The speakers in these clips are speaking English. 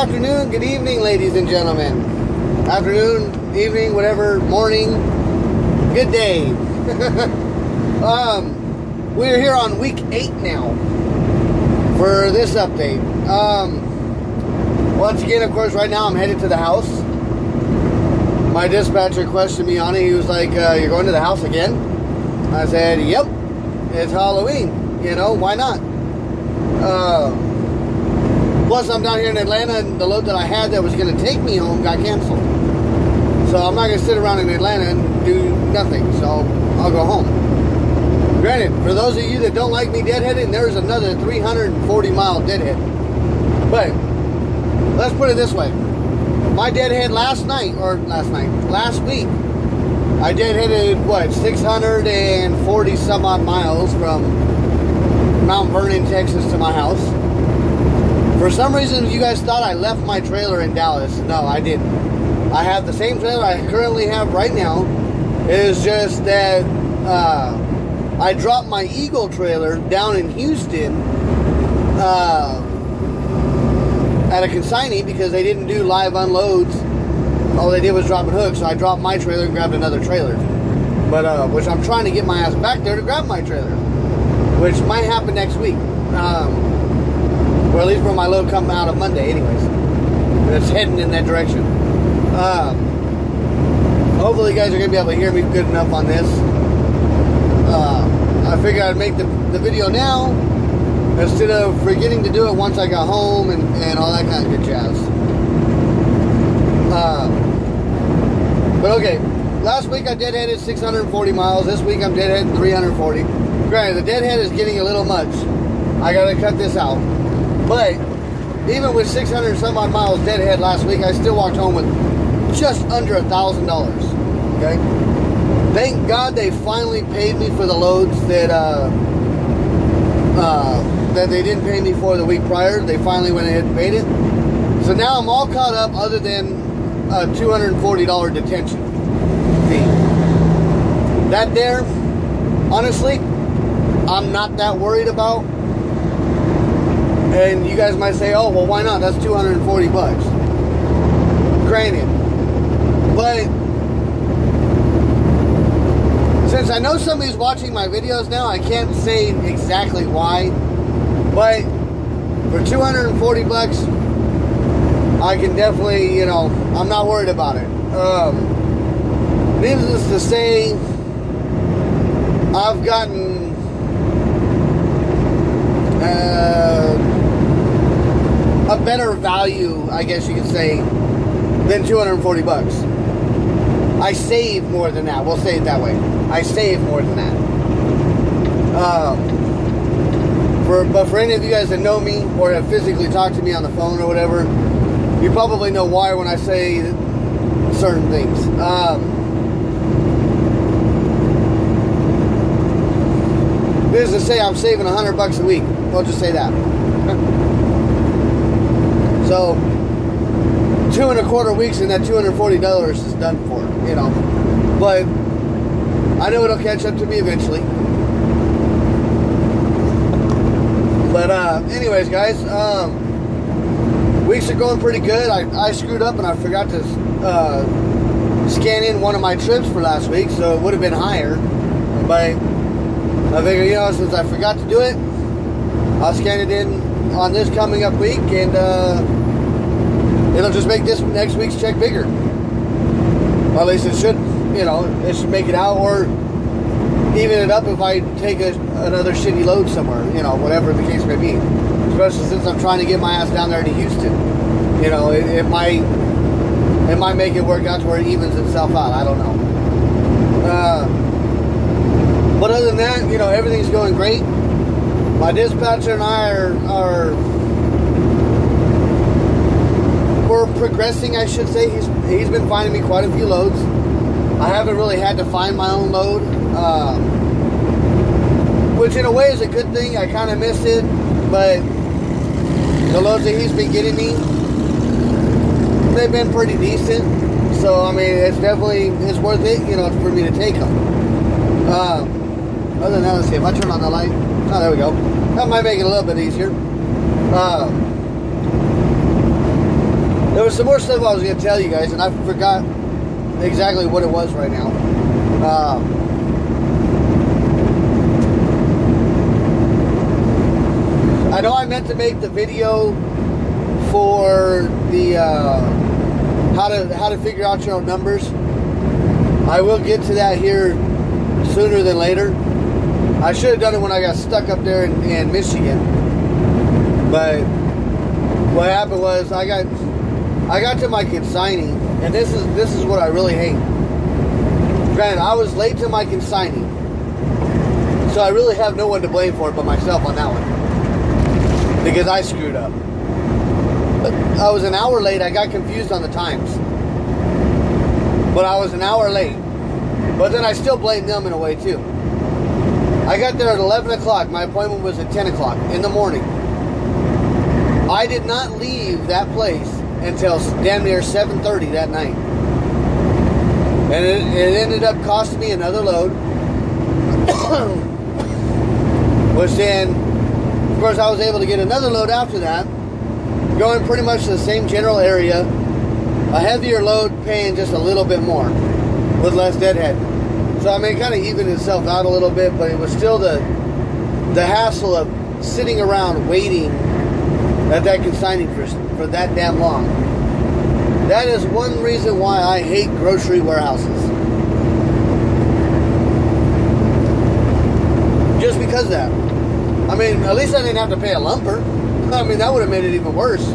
afternoon, good evening, ladies and gentlemen. Afternoon, evening, whatever, morning, good day. We're here on week 8 now for this update. Once again, of course, right now I'm headed to the house. My dispatcher questioned me on it. He was like, you're going to the house again? I said, yep, it's Halloween. You know, why not? Plus, I'm down here in Atlanta, and the load that I had that was going to take me home got canceled. So I'm not going to sit around in Atlanta and do nothing. So I'll go home. Granted, for those of you that don't like me deadheading, there's another 340-mile deadhead. But let's put it this way. My deadhead last week, I deadheaded, what, 640 some odd miles from Mount Vernon, Texas to my house. For some reason, you guys thought I left my trailer in Dallas. No, I didn't. I have the same trailer I currently have right now. It is just that I dropped my Eagle trailer down in Houston at a consignee because they didn't do live unloads. All they did was drop and hook, so I dropped my trailer and grabbed another trailer. But which I'm trying to get my ass back there to grab my trailer, which might happen next week. Or at least when my load comes out of Monday, anyways. It's heading in that direction. Hopefully, you guys are gonna be able to hear me good enough on this. I figured I'd make the video now instead of forgetting to do it once I got home and all that kind of good jazz. But okay, last week I deadheaded 640 miles. This week I'm deadheading 340. Granted, the deadhead is getting a little much. I gotta cut this out. But even with 600 some odd miles deadhead last week, I still walked home with just under $1,000. Okay. Thank God they finally paid me for the loads that that they didn't pay me for the week prior. They finally went ahead and paid it. So now I'm all caught up, other than a $240 detention fee. That there, honestly, I'm not that worried about. And you guys might say, oh, well, why not? That's 240 bucks. Granted. But since I know somebody's watching my videos now, I can't say exactly why. But for 240 bucks, I can definitely, you know, I'm not worried about it. Needless to say, I've gotten a better value, I guess you could say, than 240 bucks. I save more than that. We'll say it that way. I save more than that. But for any of you guys that know me or have physically talked to me on the phone or whatever, you probably know why when I say certain things. This is to say I'm saving $100 a week. We'll just say that. So 2.25 weeks and that $240 is done for, you know. But I know it'll catch up to me eventually. But anyways, guys, weeks are going pretty good. I screwed up and I forgot to scan in one of my trips for last week, so it would have been higher. But I figured, you know, since I forgot to do it, I'll scan it in on this coming up week, and it'll just make this next week's check bigger. Well, at least it should, you know, it should make it out, or even it up if I take another shitty load somewhere, you know, whatever the case may be. Especially since I'm trying to get my ass down there to Houston. You know, it might make it work out to where it evens itself out. I don't know. But other than that, you know, everything's going great. My dispatcher and I we're progressing, I should say. He's been finding me quite a few loads. I haven't really had to find my own load, which in a way is a good thing. I kind of miss it, but the loads that he's been getting me, they've been pretty decent. So I mean, it's worth it, you know, for me to take them. Other than that, let's see if I turn on the light. Oh, there we go. That might make it a little bit easier. There was some more stuff I was going to tell you guys, and I forgot exactly what it was right now. I know I meant to make the video for the how to figure out your own numbers. I will get to that here sooner than later. I should have done it when I got stuck up there in Michigan, but what happened was I got to my consignee, and this is what I really hate. Granted, I was late to my consignee, so I really have no one to blame for it but myself on that one, because I screwed up. But I was an hour late. I got confused on the times, but I was an hour late. But then I still blame them in a way too. I got there at 11 o'clock. My appointment was at 10 o'clock in the morning. I did not leave that place until damn near 7:30 that night. And it ended up costing me another load. Which then, of course, I was able to get another load after that, going pretty much to the same general area. A heavier load paying just a little bit more with less deadhead. So I mean, it kind of evened itself out a little bit, but it was still the hassle of sitting around waiting at that consignee for that damn long. That is one reason why I hate grocery warehouses. Just because of that. I mean, at least I didn't have to pay a lumper. I mean, that would have made it even worse.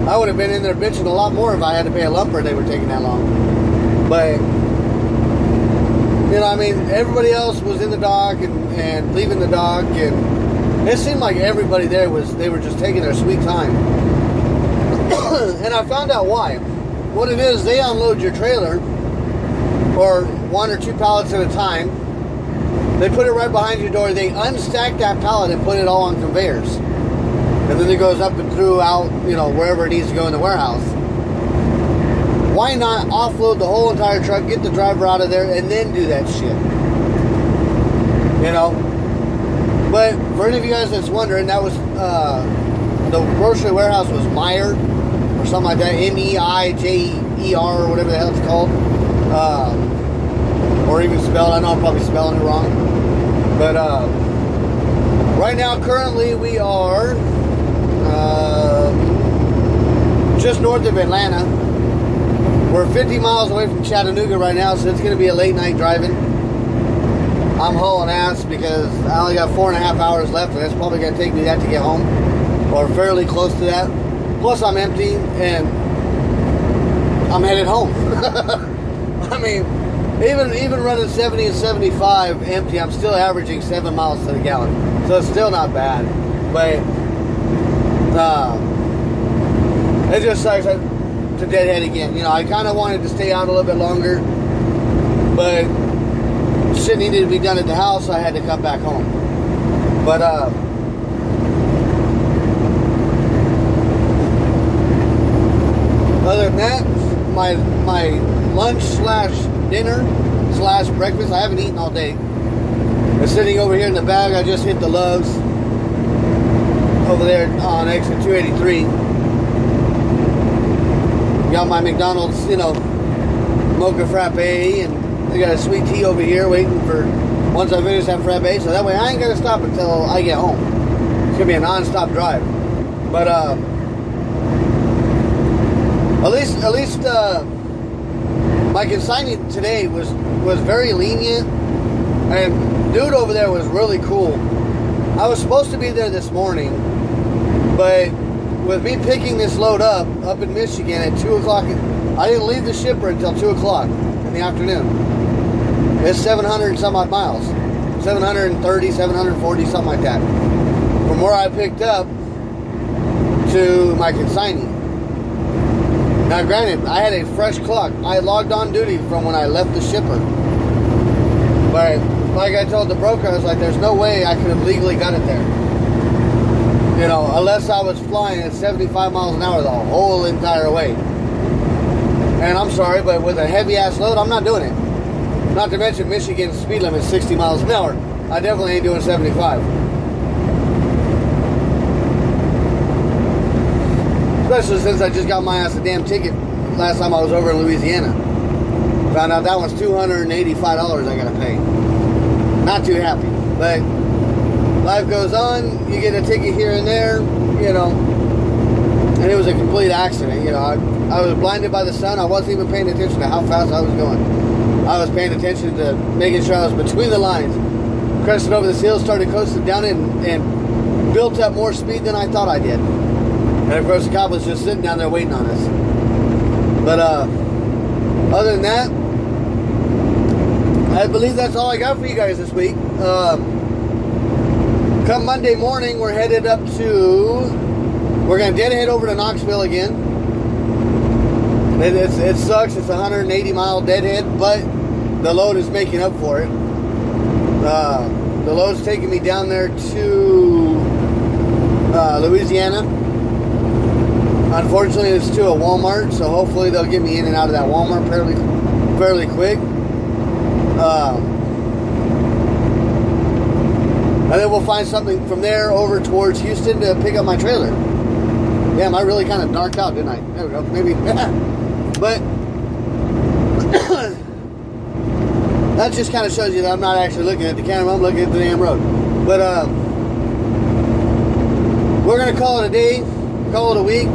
I would have been in there bitching a lot more if I had to pay a lumper and they were taking that long. But you know, I mean, everybody else was in the dock and leaving the dock, and it seemed like everybody there they were just taking their sweet time. And I found out why. What it is, they unload your trailer, or 1 or 2 pallets at a time. They put it right behind your door. They unstack that pallet and put it all on conveyors. And then it goes up and throughout, you know, wherever it needs to go in the warehouse. Why not offload the whole entire truck, get the driver out of there, and then do that shit? You know? But for any of you guys that's wondering, that was, the grocery warehouse was Meijer, or something like that, M-E-I-J-E-R, or whatever the hell it's called. Or even spelled, I know I'm probably spelling it wrong. But, right now, currently, we are, just north of Atlanta. We're 50 miles away from Chattanooga right now, so it's going to be a late night driving. I'm hauling ass because I only got 4.5 hours left, and it's probably going to take me that to get home, or fairly close to that. Plus, I'm empty, and I'm headed home. I mean, even running 70 and 75 empty, I'm still averaging 7 miles to the gallon, so it's still not bad. But it just sucks to deadhead again. You know, I kind of wanted to stay out a little bit longer, but shit needed to be done at the house, so I had to come back home. But other than that, my lunch slash dinner slash breakfast, I haven't eaten all day. It's sitting over here in the bag. I just hit the Love's over there on exit 283. Got my McDonald's, you know, mocha frappe, and I got a sweet tea over here waiting for once I finish that frappe, so that way I ain't gonna stop until I get home. It's gonna be a non-stop drive. But at least my consignee today was very lenient, and dude over there was really cool. I was supposed to be there this morning, but with me picking this load up in Michigan at 2 o'clock, I didn't leave the shipper until 2 o'clock in the afternoon. It's 700 and some odd miles. 730, 740, something like that. From where I picked up to my consignee. Now granted, I had a fresh clock. I logged on duty from when I left the shipper. But like I told the broker, I was like, there's no way I could have legally got it there. You know, unless I was flying at 75 miles an hour the whole entire way. And I'm sorry, but with a heavy ass load, I'm not doing it. Not to mention Michigan's speed limit is 60 miles an hour. I definitely ain't doing 75. Especially since I just got my ass a damn ticket last time I was over in Louisiana. Found out that one's $285 I gotta pay. Not too happy. But life goes on. You get a ticket here and there, you know. And it was a complete accident, you know. I was blinded by the sun. I wasn't even paying attention to how fast I was going. I was paying attention to making sure I was between the lines. Crested over this hill, started coasting down it, and built up more speed than I thought I did. And of course the cop was just sitting down there waiting on us. But other than that, I believe that's all I got for you guys this week. Come Monday morning, we're headed up to... We're going to deadhead over to Knoxville again. It sucks. It's a 180-mile deadhead, but the load is making up for it. The load's taking me down there to Louisiana. Unfortunately, it's to a Walmart, so hopefully they'll get me in and out of that Walmart fairly quick. And then we'll find something from there over towards Houston to pick up my trailer. Damn, I really kind of darked out, didn't I? There we go, maybe. But that just kind of shows you that I'm not actually looking at the camera, I'm looking at the damn road. But we're going to call it a day, call it a week.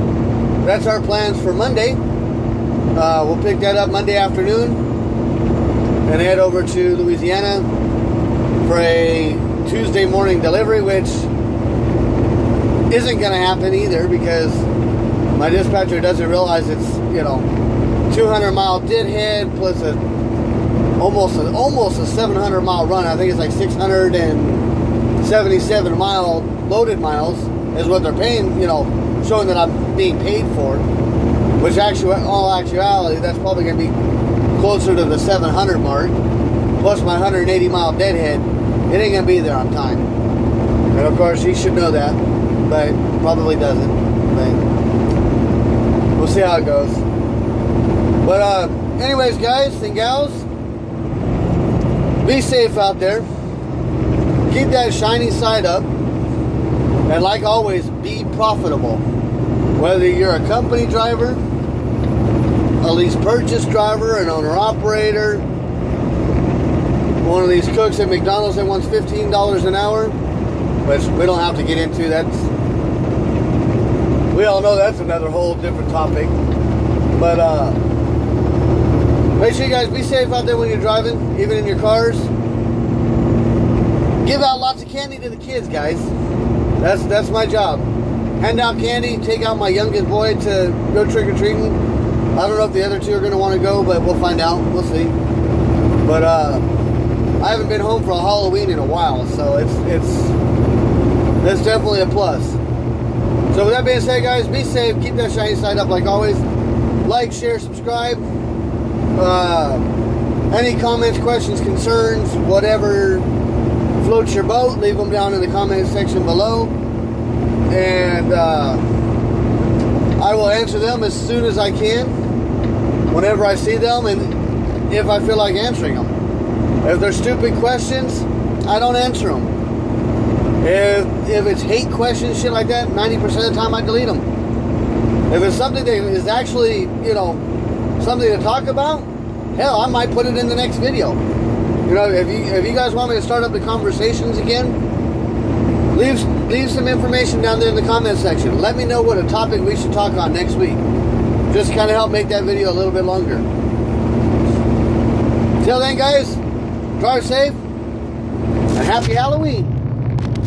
That's our plans for Monday. We'll pick that up Monday afternoon and head over to Louisiana for a Tuesday morning delivery, which isn't going to happen either because my dispatcher doesn't realize it's, you know, 200-mile deadhead plus almost a 700-mile run. I think it's like 677 mile loaded miles is what they're paying, you know, showing that I'm being paid for. Which actually, all actuality, that's probably going to be closer to the 700 mark. Plus my 180-mile deadhead, it ain't going to be there on time. And of course, he should know that, but probably doesn't. But we'll see how it goes. But anyways, guys and gals, be safe out there. Keep that shiny side up. And like always, be profitable. Whether you're a company driver, a lease purchase driver, an owner-operator, one of these cooks at McDonald's that wants $15 an hour, which we don't have to get into. We all know that's another whole different topic. But make sure you guys be safe out there when you're driving, even in your cars. Give out lots of candy to the kids, guys. That's my job. Hand out candy, take out my youngest boy to go trick-or-treating. I don't know if the other two are going to want to go, but we'll find out. We'll see. But I haven't been home for a Halloween in a while, so it's definitely a plus. So with that being said, guys, be safe. Keep that shiny side up like always. Like, share, subscribe. Any comments, questions, concerns, whatever floats your boat, leave them down in the comment section below. And I will answer them as soon as I can, whenever I see them, and if I feel like answering them. If they're stupid questions, I don't answer them. If it's hate questions, shit like that, 90% of the time I delete them. If it's something that is actually, you know, something to talk about, hell, I might put it in the next video. You know, if you guys want me to start up the conversations again, leave some information down there in the comment section. Let me know what a topic we should talk on next week. Just kind of help make that video a little bit longer. Till then, guys, drive safe and happy Halloween.